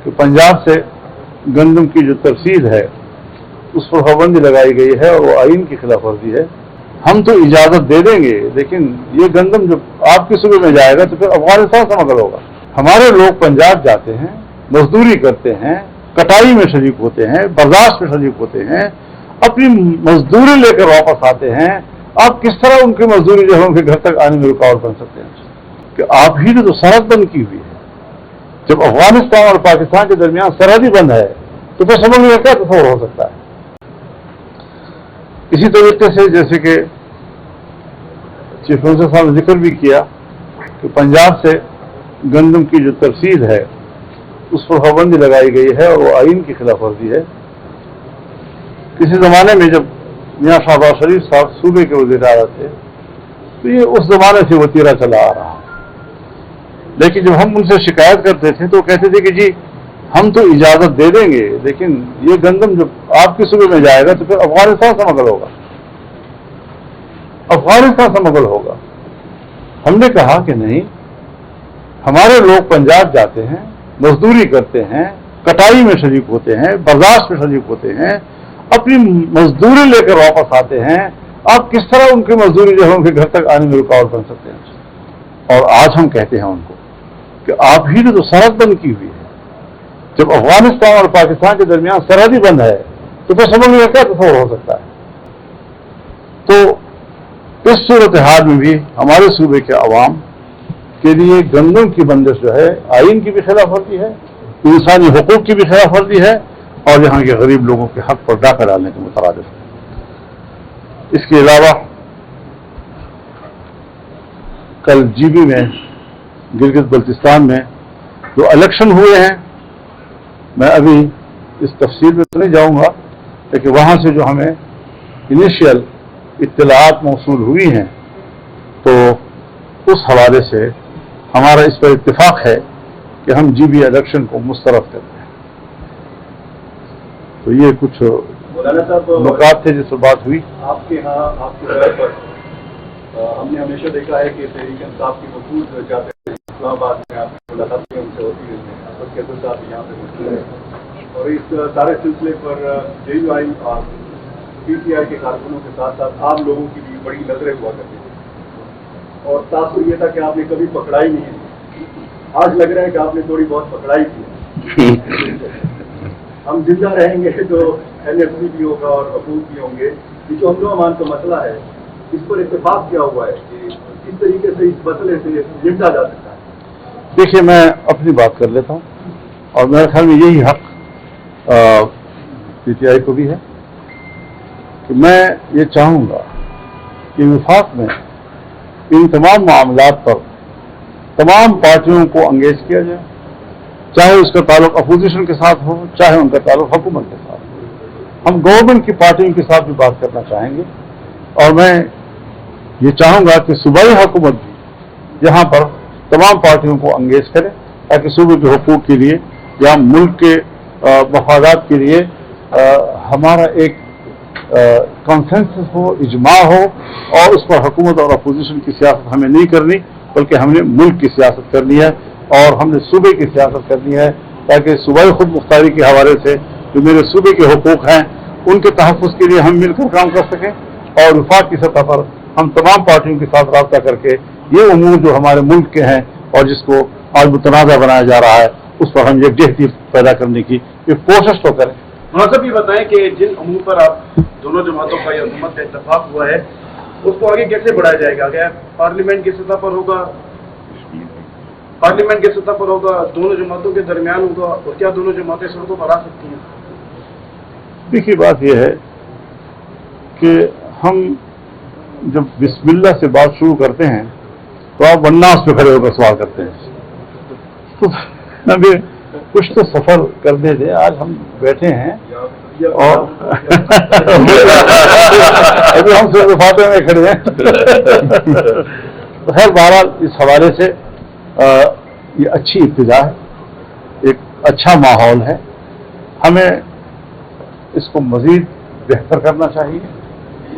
کہ पंजाब से गंदम की जो तरसील है उस पर पाबंदी लगाई गई है और वो आइन की खिलाफ वर्जी है। हम तो इजाज़त दे देंगे, लेकिन ये गंदम जब आपके सूबे में जाएगा तो फिर अफगानिस्तान से नकल होगा। हमारे लोग पंजाब जाते हैं, मजदूरी करते हैं, कटाई में शरीक होते हैं, बर्दाश्त में शरीक होते हैं, अपनी मजदूरी लेकर वापस आते हैं। आप किस तरह उनकी मजदूरी जो है उनके घर तक आने में रुकावट बन सकते हैं? कि आप ही ने तो सरहद बंद की हुई है। जब अफगानिस्तान और पाकिस्तान के दरमियान सरहद ही बंद है तो फिर समझ में क्या तस्वर हो सकता है? इसी तरीके से जैसे कि चीफ मिनिस्टर साहब ने जिक्र भी किया कि पंजाब से गंदम की जो तरसील है उस पर पाबंदी लगाई गई है और वो आइन की खिलाफ वर्जी है। किसी ज़माने में जब मियां शहबाज शरीफ साहब सूबे के वज़ीर आला थे तो ये उस ज़माने से वतीरा चला आ रहा है। लेकिन जब हम उनसे शिकायत करते थे तो कहते थे कि जी हम तो इजाज़त दे देंगे, लेकिन ये गंदम जब आपके सूबे में जाएगा तो फिर अफगानिस्तान से नकल होगा, अफगानिस्तान से नकल होगा। हमने कहा कि नहीं, हमारे लोग पंजाब जाते हैं, मजदूरी करते हैं, कटाई में शरीक होते हैं, बर्दाश्त में शरीक होते हैं, अपनी मजदूरी लेकर वापस आते हैं। आप किस तरह उनकी मजदूरी जो है उनके घर तक आने में रुकावट बन सकते हैं? और आज हम कहते हैं उनको कि आप ही ने तो सरहद बंद की हुई है। जब अफगानिस्तान और पाकिस्तान के दरमियान सरहद ही बंद है तो फिर समझ में क्या तस्वर हो सकता है? तो इस सूरत हाल में भी हमारे सूबे के अवाम के लिए गंदम की बंदिश जो है आइन की भी खिलाफ वर्जी है, इंसानी हुकूक की भी खिलाफ वर्जी है और यहाँ के गरीब लोगों के हक पर डाका डालने के मुतरादिफ है। इसके अलावा कल जीबी में गिलगित बल्तिस्तान में जो इलेक्शन हुए हैं, मैं अभी इस तफसील में तो नहीं जाऊंगा, लेकिन वहाँ से जो हमें इनिशियल इत्तलाआत मौसूल हुई हैं तो उस हवाले से हमारा इस पर इत्तेफाक है कि हम जीबी इलेक्शन को मुस्तरद करते हैं। तो ये कुछ नुकात थे जिस पर बात हुई। आपके यहाँ आपके घर पर हमने हमेशा देखा है कि तहरीक इंसाफ के वकूल जाते हैं इस्लामाबाद में, आपकी मुलाकात उनसे होती है, कैसे साहब यहाँ पे मौजूद है और इस सारे सिलसिले पर JUI और PTI के कारकुनों के साथ साथ आम लोगों की भी बड़ी नजरें हुआ करती थी और तासुर ये था कि आपने कभी पकड़ाई नहीं है। आज लग रहा है कि आपने थोड़ी बहुत पकड़ाई की। हम जिंदा रहेंगे तो NFC भी होगा और हकूक भी होंगे। ये जो अमन अमान का मसला है इस पर इत्तेफाक क्या हुआ है कि किस तरीके से इस मसले से निपटा जा सकता है? देखिए, मैं अपनी बात कर लेता हूँ और मेरे ख्याल में यही हक PTI को भी है कि मैं ये चाहूँगा कि विफाक में इन तमाम मामलात पर तमाम पार्टियों को अंगेज किया जाए, चाहे उसका ताल्लुक अपोजिशन के साथ हो, चाहे उनका ताल्लुक हुकूमत के साथ हो। हम गवर्नमेंट की पार्टियों के साथ भी बात करना चाहेंगे और मैं ये चाहूँगा कि सूबाई हुकूमत भी यहाँ पर तमाम पार्टियों को अंगेज करें ताकि सूबे के हुकूक के लिए या मुल्क के मफादात के लिए हमारा एक कंसेंसस हो, इजमा हो और उस पर हुकूमत और अपोजिशन की सियासत हमें नहीं करनी, बल्कि हमने मुल्क की सियासत करनी है और हमने सूबे की सियासत करनी है ताकि सूबाई खुद मुख्तारी के हवाले से जो मेरे सूबे के हुकूक हैं उनके तहफ़्फ़ुज़ के लिए हम मिलकर काम कर सकें और विफाक की सतह पर हम तमाम पार्टियों के साथ राब्ता करके ये उमूर जो हमारे मुल्क के हैं और जिसको आज मुतनाज़ा बनाया जा रहा है उस पर हम यकजहती पैदा करने की कोशिश तो करें। मतलब ये बताएं कि जिन अमूर पर आप दोनों जमातों का या हुकूमत का इत्तेफाक हुआ है उसको आगे कैसे बढ़ाया जाएगा? क्या पार्लियामेंट की सतह पर होगा, पार्लियामेंट की सतह पर होगा, दोनों जमातों के दरमियान होगा और क्या दोनों जमातें सड़कों पर आ सकती हैं? देखिए, बात यह है कि हम जब बिस्मिल्लाह से बात शुरू करते हैं तो आप वन्नास पे खड़े होकर सवाल करते हैं। तो अभी कुछ तो सफर करने दे, आज हम बैठे हैं और अभी हम सिर्फ फाते में खड़े हैं। तो खैर बहरहाल इस हवाले से ये अच्छी इब्तिदा है, एक अच्छा माहौल है, हमें इसको मजीद बेहतर करना चाहिए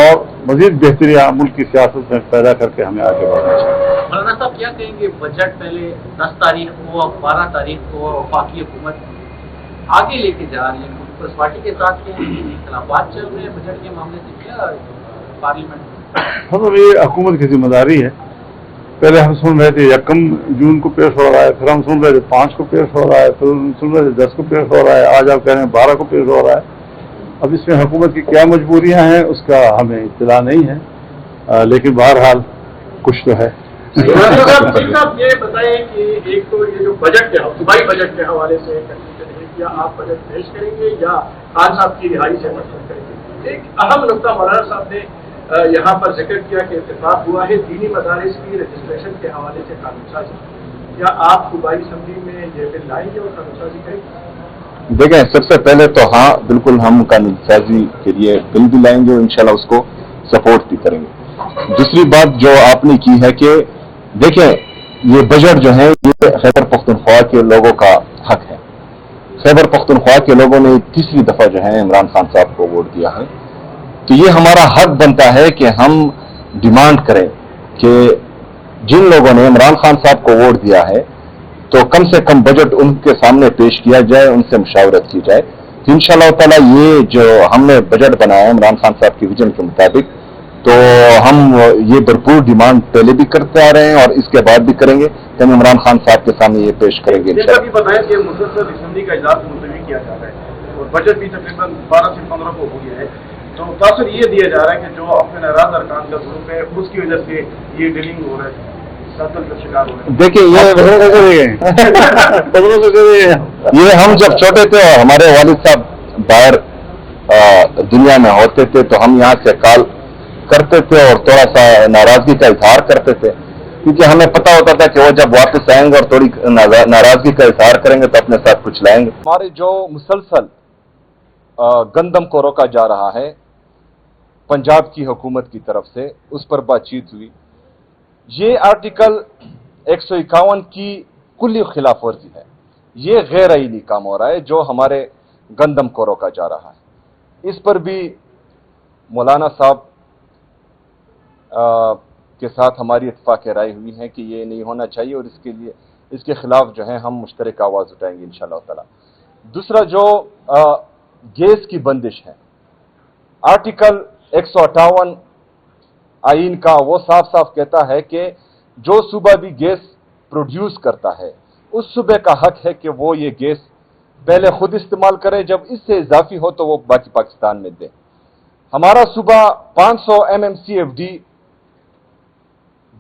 और मजीद बेहतरी मुल्क की सियासत में पैदा करके हमें आगे बढ़ना चाहिए। मौलाना साहब क्या कहेंगे, बजट पहले 10 तारीख को, 12 तारीख को वफाकी हुकूमत آگے لے کے جا رہی ہیں؟ پیپلز پارٹی کے ساتھ اختلافات چل رہے ہیں بجٹ کے معاملے سے کیا پارلیمنٹ؟ مطلب یہ حکومت کی ذمہ داری ہے. پہلے ہم سن رہے تھے 1 جون کو پیش ہو رہا ہے، پھر ہم سن رہے تھے 5 کو پیش ہو رہا ہے، پھر ہم سن رہے تھے 10 کو پیش ہو رہا ہے، آج آپ کہہ رہے ہیں 12 کو پیش ہو رہا ہے. اب اس میں حکومت کی کیا مجبوریاں ہیں اس کا ہمیں اطلاع نہیں ہے، لیکن بہرحال کچھ تو ہے. صاحب یہ بتائیں کہ ایک تو یہ جو بجٹ ہے صوبائی بجٹ کے حوالے سے کیا آپ بجٹ پیش کریں گے یا خان صاحب کی رہائی سے مشورہ کریں گے؟ ایک اہم نقطہ مولانا صاحب نے یہاں پر ذکر کیا کہ اتفاق ہوا ہے دینی مدارس کی رجسٹریشن کے حوالے سے قانون سازی. کیا آپ صوبائی اسمبلی میں یہ بل لائیں گے اور قانون سازی کریں گے؟ دیکھیں، سب سے پہلے تو ہاں بالکل ہم قانون سازی کے لیے بل بھی لائیں گے اور انشاءاللہ اس کو سپورٹ بھی کریں گے. دوسری بات جو آپ نے کی ہے کہ دیکھیں یہ بجٹ جو ہے یہ خیبر پختونخوا کے لوگوں کا حق ہے. خیبر پختونخوا کے لوگوں نے تیسری دفعہ جو ہے عمران خان صاحب کو ووٹ دیا ہے، تو یہ ہمارا حق بنتا ہے کہ ہم ڈیمانڈ کریں کہ جن لوگوں نے عمران خان صاحب کو ووٹ دیا ہے تو کم سے کم بجٹ ان کے سامنے پیش کیا جائے، ان سے مشاورت کی جائے. تو انشاءاللہ تعالی یہ جو ہم نے بجٹ بنایا ہے عمران خان صاحب کی ویژن کے مطابق، تو ہم یہ بھرپور ڈیمانڈ پہلے بھی کرتے آ رہے ہیں اور اس کے بعد بھی کریں گے کہ ہم عمران خان صاحب کے سامنے یہ پیش کریں گے. جیسا بھی بتایا کہ مسلسل اسمبلی کا اجلاس ملتوی کیا جا رہا ہے اور بجٹ بھی تقریباً 12 سے 15 کو ہو گیا ہے، تو تاثر یہ دیا جا رہا ہے کہ جو اپنے ناراض ارکان کا گروپ ہے اس کی وجہ سے یہ ڈیلنگ ہو رہا ہے، قتل کا شکار ہو رہا ہے. دیکھیں یہ ہم جب چھوٹے تھے اور ہمارے والد صاحب باہر دنیا میں ہوتے تھے تو ہم یہاں سے کال کرتے تھے اور تھوڑا سا ناراضگی کا اظہار کرتے تھے، کیونکہ ہمیں پتا ہوتا تھا کہ وہ جب واپس آئیں گے اور تھوڑی ناراضگی کا اظہار کریں گے تو اپنے ساتھ کچھ لائیں گے. ہمارے جو مسلسل گندم کو روکا جا رہا ہے پنجاب کی حکومت کی طرف سے، اس پر بات چیت ہوئی. یہ آرٹیکل 151 کی کلی خلاف ورزی ہے. یہ غیر آئینی کام ہو رہا ہے جو ہمارے گندم کو روکا جا رہا ہے. اس پر بھی مولانا صاحب کے ساتھ ہماری اتفاق رائے ہوئی ہے کہ یہ نہیں ہونا چاہیے اور اس کے خلاف جو ہے ہم مشترک آواز اٹھائیں گے انشاءاللہ تعالی. دوسرا جو گیس کی بندش ہے، آرٹیکل 158 آئین کا وہ صاف صاف کہتا ہے کہ جو صوبہ بھی گیس پروڈیوس کرتا ہے اس صوبے کا حق ہے کہ وہ یہ گیس پہلے خود استعمال کرے، جب اس سے اضافی ہو تو وہ باقی پاکستان میں دے. ہمارا صوبہ 500 MMCFD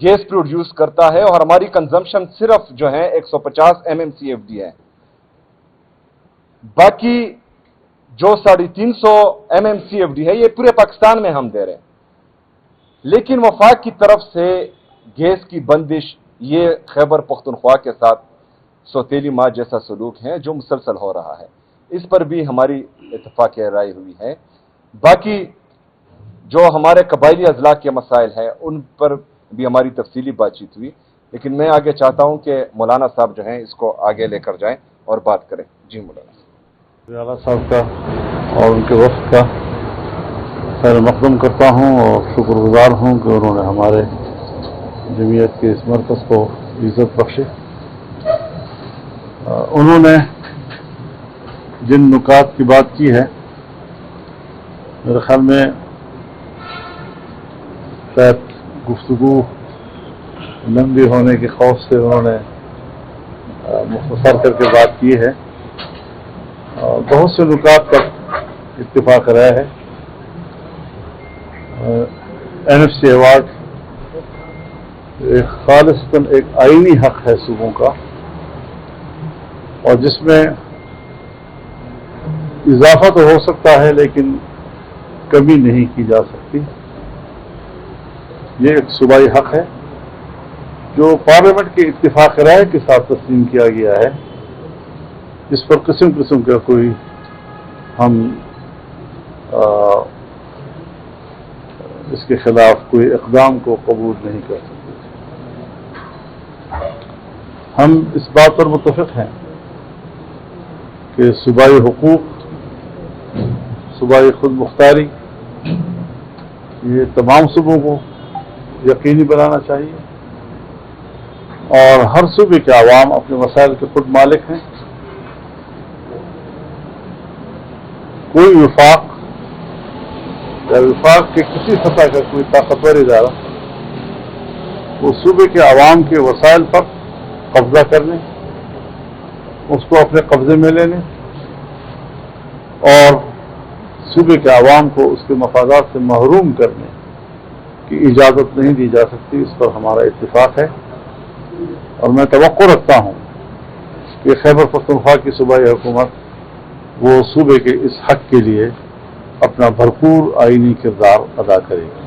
گیس پروڈیوس کرتا ہے اور ہماری کنزمپشن صرف جو ہے 150 MMCFD ہے. باقی جو 350 MMCFD ہے یہ پورے پاکستان میں ہم دے رہے ہیں. لیکن وفاق کی طرف سے گیس کی بندش یہ خیبر پختونخوا کے ساتھ سوتیلی ماں جیسا سلوک ہے جو مسلسل ہو رہا ہے. اس پر بھی ہماری اتفاق رائے ہوئی ہے. باقی جو ہمارے قبائلی اضلاع کے مسائل ہیں ان پر بھی ہماری تفصیلی بات چیت ہوئی، لیکن میں آگے چاہتا ہوں کہ مولانا صاحب جو ہیں اس کو آگے لے کر جائیں اور بات کریں. جی مولانا اعلیٰ صاحب کا اور ان کے وفد کا خیر مقدم کرتا ہوں اور شکر گزار ہوں کہ انہوں نے ہمارے جمعیت کے اس مرکز کو عزت بخشی. انہوں نے جن نکات کی بات کی ہے میرے خیال میں شاید گفتگو لمبی ہونے کے خوف سے انہوں نے مختصر کر کے بات کی ہے. بہت سے نکات پر اتفاق رائے ہے. NFC ایوارڈ ایک خالصتاً ایک آئینی حق ہے صوبوں کا اور جس میں اضافہ تو ہو سکتا ہے لیکن کمی نہیں کی جا سکتی. یہ ایک صوبائی حق ہے جو پارلیمنٹ کے اتفاق رائے کے ساتھ تسلیم کیا گیا ہے. اس پر قسم قسم کا کوئی ہم اس کے خلاف کوئی اقدام کو قبول نہیں کر سکتے. ہم اس بات پر متفق ہیں کہ صوبائی حقوق، صوبائی خود مختاری یہ تمام صوبوں کو یقینی بنانا چاہیے اور ہر صوبے کے عوام اپنے مسائل کے خود مالک ہیں کوئی وفاق یا وفاق کے کسی سطح کا کوئی طاقتور ادارہ وہ صوبے کے عوام کے وسائل پر قبضہ کرنے، اس کو اپنے قبضے میں لینے اور صوبے کے عوام کو اس کے مفادات سے محروم کرنے کی اجازت نہیں دی جا سکتی. اس پر ہمارا اتفاق ہے اور میں توقع رکھتا ہوں کہ خیبر پختونخوا کی صوبائی حکومت وہ صوبے کے اس حق کے لیے اپنا بھرپور آئینی کردار ادا کرے گی.